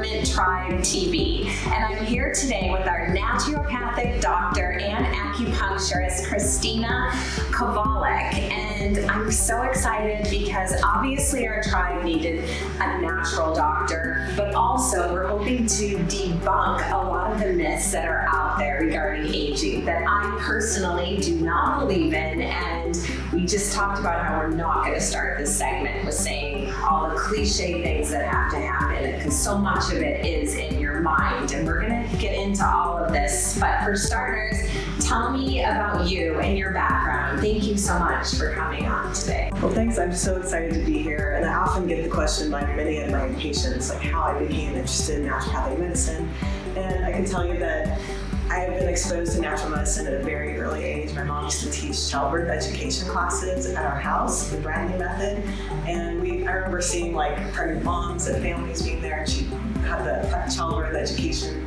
Empowerment Tribe TV, and I'm here today with our naturopathic doctor and acupuncturist, Christina Kovalik, and I'm so excited because obviously our tribe needed a natural doctor, but also we're hoping to debunk a lot of the myths that are out there regarding aging that I personally do not believe in, and we just talked about how we're not going to start this segment with saying all the cliche things that have to happen, because so much of it is in your mind, and we're going to get into all of this. But for starters, tell me about you and your background. Thank you so much for coming on today. Well, thanks. I'm so excited to be here, and I often get the question by many of my patients, like how I became interested in naturopathic medicine. And I can tell you that I have been exposed to natural medicine at a very early age. My mom used to teach childbirth education classes at our house, the Bradley method. And I remember seeing like pregnant moms and families being there, and she had the childbirth education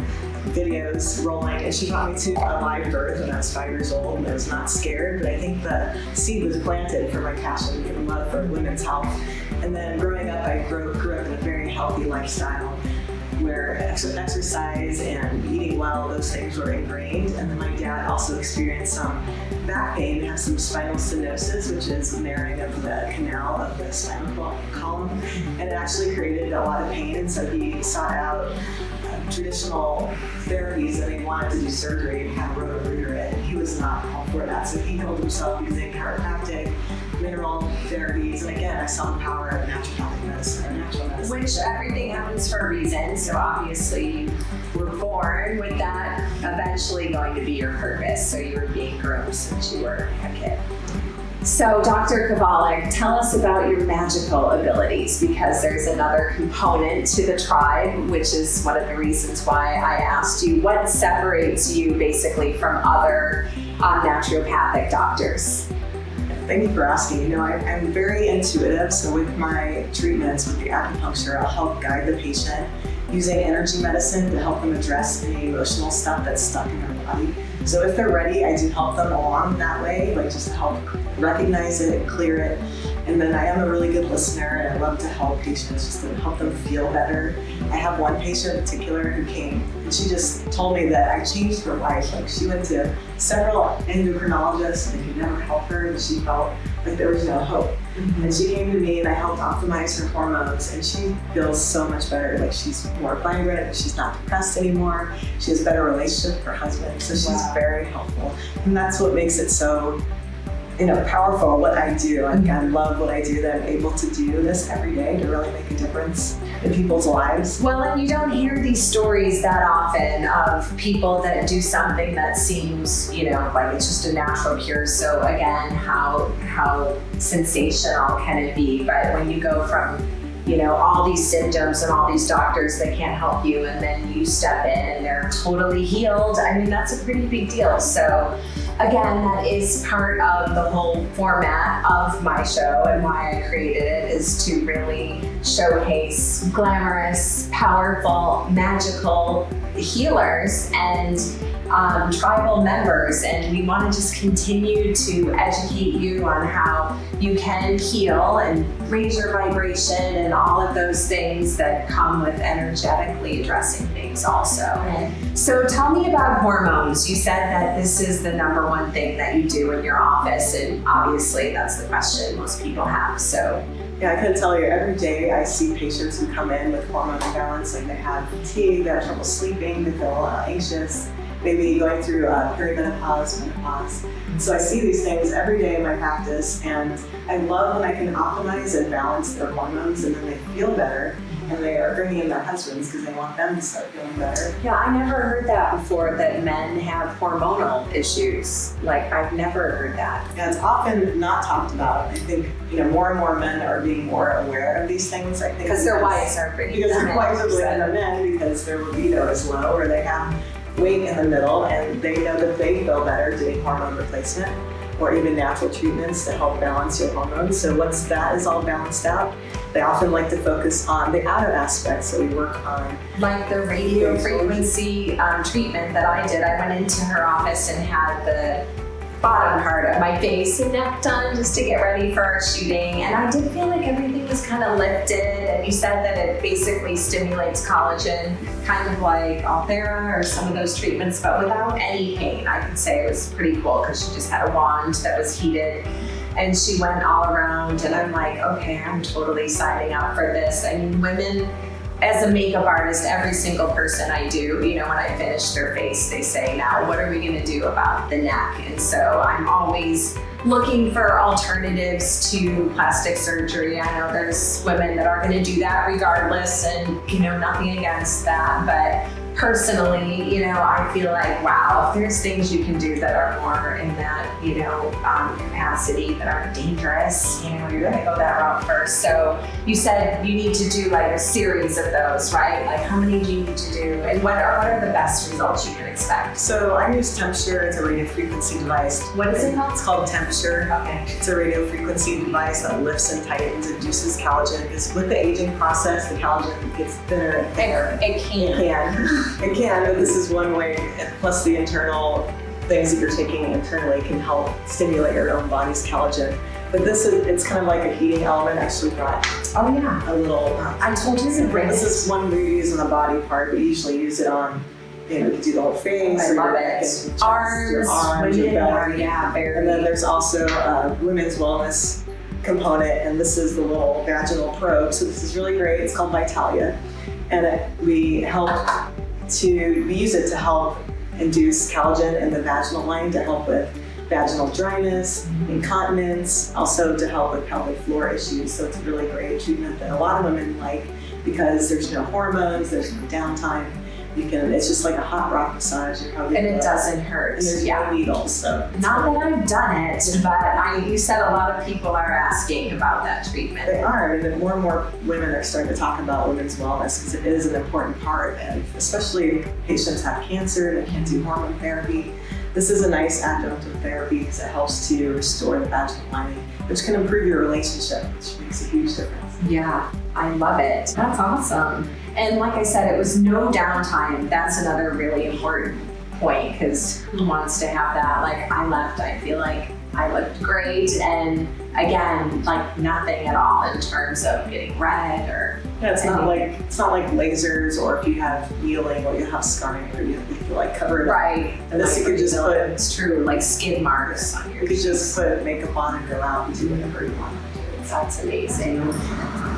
videos rolling, and she brought me to a live birth when I was 5 years old, and I was not scared, but I think the seed was planted for my passion and love for women's health. And then growing up, I grew up in a very healthy lifestyle, where exercise and eating well, those things were ingrained. And then my dad also experienced some back pain, had some spinal stenosis, which is narrowing of the canal of the spinal column, and it actually created a lot of pain. And so he sought out traditional therapies, and he wanted to do surgery and kind of roto-rooter it. He was not all for that, so he healed himself using chiropractic, mineral therapies, and again, I saw the power of naturopathic medicine, or natural medicine. Which everything happens for a reason, so obviously you were born with that eventually going to be your purpose, so you were being groomed since you were a kid. So Dr. Kovalik, tell us about your magical abilities, because there's another component to the tribe, which is one of the reasons why I asked you, what separates you basically from other naturopathic doctors? Thank you for asking. You know, I'm very intuitive, so with my treatments with the acupuncture, I'll help guide the patient using energy medicine to help them address any emotional stuff that's stuck in their body. So if they're ready, I do help them along that way, like just to help recognize it and clear it. And then I am a really good listener, and I love to help patients, just to help them feel better. I have one patient in particular who came, and she just told me that I changed her life. Like, she went to several endocrinologists and they could never help her, and she felt like there was no hope. Mm-hmm. And she came to me, and I helped optimize her hormones, and she feels so much better. Like, she's more vibrant, she's not depressed anymore, she has a better relationship with her husband, so she's very helpful. And that's what makes it so, powerful, what I do. Like, I love what I do, that I'm able to do this every day to really make a difference in people's lives. Well, and you don't hear these stories that often of people that do something that seems, like it's just a natural cure. So again, how sensational can it be? But when you go from, all these symptoms and all these doctors that can't help you, and then you step in and they're totally healed, I mean, that's a pretty big deal. So again, that is part of the whole format of my show, and why I created it is to really showcase glamorous, powerful, magical healers and tribal members, and we want to just continue to educate you on how you can heal and raise your vibration and all of those things that come with energetically addressing things also. So tell me about hormones. You said that this is the number one thing that you do in your office, and obviously that's the question most people have. So yeah, I can tell you, every day I see patients who come in with hormone imbalance, like they have fatigue, they have trouble sleeping, they feel anxious, maybe going through perimenopause, menopause. So I see these things every day in my practice, and I love when I can optimize and balance their hormones, and then they feel better, and they are bringing in their husbands because they want them to start feeling better. Yeah, I never heard that before, that men have hormonal issues. Like, I've never heard that. Yeah, it's often not talked about. I think, more and more men are being more aware of these things. I think because their wives are bringing them in. Because their wives are bringing them in, because their libido is low, or they have weight in the middle, and they know that they feel better doing hormone replacement or even natural treatments to help balance your hormones. So once that is all balanced out, they often like to focus on the outer aspects that we work on. Like the radio frequency treatment that I did. I went into her office and had the bottom part of my face and neck done just to get ready for our shooting. And I did feel like everything was kind of lifted. And you said that it basically stimulates collagen, kind of like Altera or some of those treatments, but without any pain. I could say it was pretty cool because she just had a wand that was heated. And she went all around, and I'm like, okay, I'm totally signing up for this. I mean, women, as a makeup artist, every single person I do, when I finish their face, they say, now, what are we gonna do about the neck? And so I'm always looking for alternatives to plastic surgery. I know there's women that are gonna do that regardless, and nothing against that, but personally, I feel like, wow, if there's things you can do that are more in that, capacity that aren't dangerous, you're gonna go that route first. So you said you need to do like a series of those, right? Like how many do you need to do? And what are the best results you can expect? So I use Tempsure. It's a radiofrequency device. What is it called? It's called Tempsure. Okay. It's a radiofrequency device that lifts and tightens and induces collagen, because with the aging process, the collagen gets thinner and thinner. It can. But this is one way, plus the internal things that you're taking internally can help stimulate your own body's collagen. But it's kind of like a heating element. I actually brought a little. I told you to bring this is one we use on the body part. We usually use it on, you can do the whole face. I love it. Arms, your belly. And then there's also a women's wellness component, and this is the little vaginal probe. So this is really great. It's called Vitalia, and we use it to help induce collagen in the vaginal line, to help with vaginal dryness, incontinence, also to help with pelvic floor issues. So it's a really great treatment that a lot of women like, because there's no hormones, there's no downtime. It's just like a hot rock massage. And it doesn't hurt. And there's no needles. So not that I've done it, but you said a lot of people are asking about that treatment. They are, and more and more women are starting to talk about women's wellness, because it is an important part, and especially if patients have cancer and they can't do hormone therapy. This is a nice adjunctive therapy because it helps to restore the vaginal lining, which can improve your relationship, which makes a huge difference. Yeah, I love it. That's awesome. And like I said, it was no downtime. That's another really important point, because who wants to have that? Like I left, I feel like I looked great, and again, like nothing at all in terms of getting red or. Yeah, it's not like lasers, or if you have needling or you have scarring, or you like cover it up. Right. And this you could just put. It's true, like skid marks on your. You could just put makeup on and go out and do whatever you want to do. That's amazing.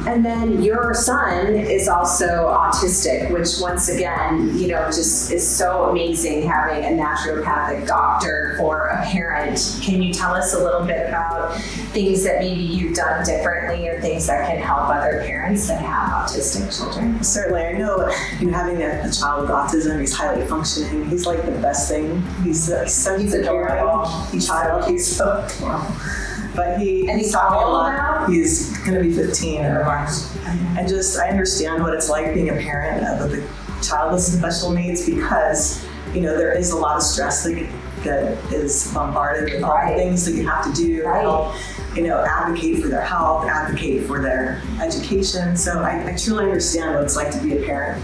And then your son is also autistic, which once again, just is so amazing having a naturopathic doctor for a parent. Can you tell us a little bit about things that maybe you've done differently, or things that can help other parents that have autistic children? Certainly. I know having a child with autism, he's highly functioning. He's like the best thing. He's adorable. He's so adorable. But he's taught me a lot. Now? He's going to be 15 in March. And I understand what it's like being a parent of a child with special needs, because, there is a lot of stress that is bombarded with all the things that you have to do to help, advocate for their health, advocate for their education. So I truly understand what it's like to be a parent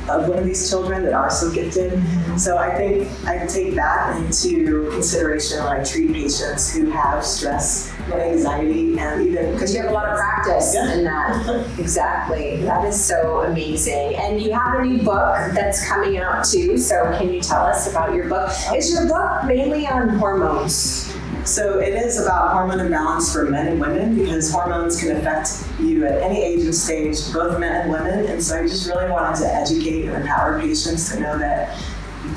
of one of these children that are so gifted. Mm-hmm. So I think I take that into consideration when I treat patients who have stress and anxiety, and even because you have a lot of practice in that. Exactly. That is so amazing. And you have a new book that's coming out too. So can you tell us about your book? Is your book mainly on hormones? So it is about hormone imbalance for men and women, because hormones can affect you at any age and stage, both men and women. And so I just really wanted to educate and empower patients to know that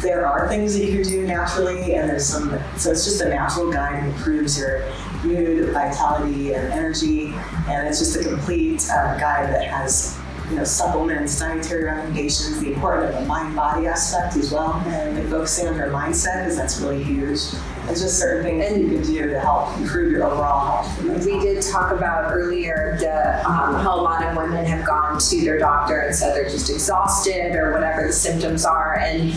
there are things that you can do naturally, and so it's just a natural guide that improves your mood, vitality, and energy. And it's just a complete guide that has supplements, dietary recommendations, the importance of the mind-body aspect as well, and focusing on your mindset, because that's really huge. And just certain things that you can do to help improve your overall health. We did talk about earlier how a lot of women have gone to their doctor and said they're just exhausted or whatever the symptoms are, and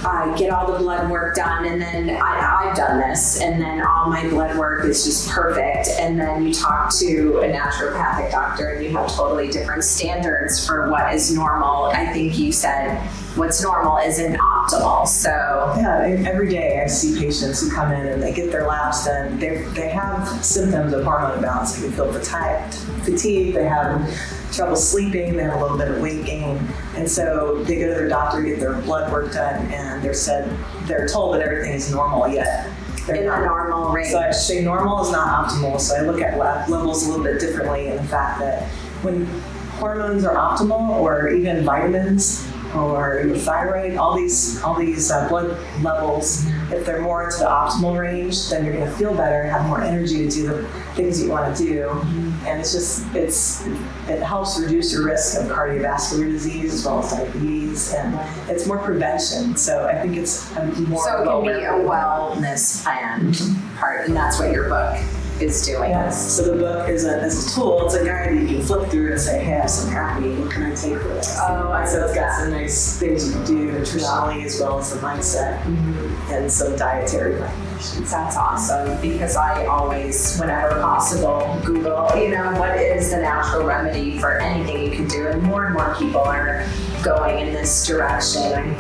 I get all the blood work done, and then I've done this, and then all my blood work is just perfect. And then you talk to a naturopathic doctor and you have totally different standards for what is normal. I think you said what's normal isn't optimal. So yeah, every day I see patients who come in and they get their labs done. They have symptoms of hormone imbalance. They can feel fatigue, they have trouble sleeping, they have a little bit of weight gain. And so they go to their doctor, get their blood work done, and they're told that everything is normal, yet they're in not. a normal range. So I say normal is not optimal. So I look at lab levels a little bit differently in the fact that when hormones are optimal, or even vitamins, or your thyroid, all these blood levels, if they're more into the optimal range, then you're going to feel better, have more energy to do the things you want to do. And it helps reduce your risk of cardiovascular disease as well as diabetes, and it's more prevention. So I think it's a more so it can be a wellness plan part, and that's what your book is doing. Yes. So the book is a tool. It's a guide that you can flip through and say, hey, I have some happy. What can I take for this? Oh, so it's got some nice things you can do nutritionally as well as the mindset and some dietary recommendations. That's awesome, because I always, whenever possible, Google, what is the natural remedy for anything you can do, and more people are going in this direction. I'm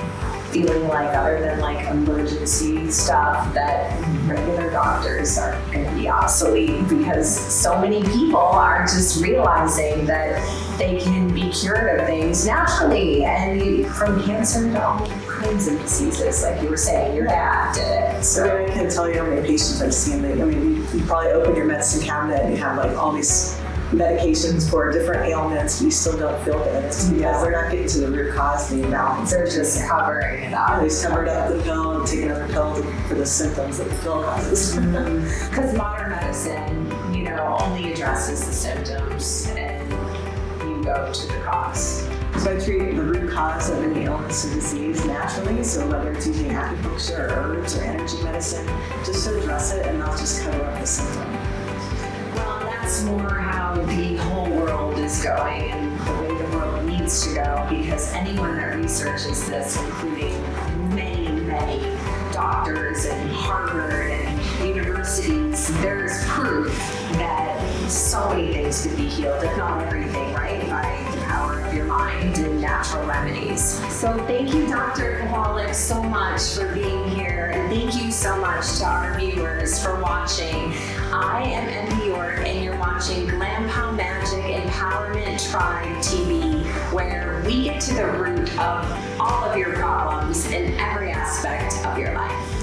feeling like, other than like emergency stuff, that regular doctors are going to be obsolete, because so many people are just realizing that they can be cured of things naturally, and from cancer to all kinds of diseases, like you were saying, your dad did it. So I can't tell you how many patients I've seen that, you probably open your medicine cabinet and you have like all these medications for different ailments, but you still don't feel good. It's because they're not getting to the root cause of the imbalance. they're just covering it up. They covered up the pill and take another pill for the symptoms that the pill causes. Because modern medicine, only addresses the symptoms, and you go to the cause. So I treat the root cause of any illness or disease naturally, so whether it's using acupuncture or herbs or energy medicine, just to address it and not just cover up the symptom. Well, that's more how the whole world is going, and the way the world needs to go, because anyone that researches this, including many doctors and Harvard and universities, there's proof that so many things could be healed, if not everything, right? By the power of your mind and natural remedies. So thank you, Dr. Kovalik, so much for being here, and thank you so much to our viewers for watching. I am Emily York, and you're watching Glam Magic Empowerment Tribe TV, where we get to the root of all of your problems in every aspect of your life.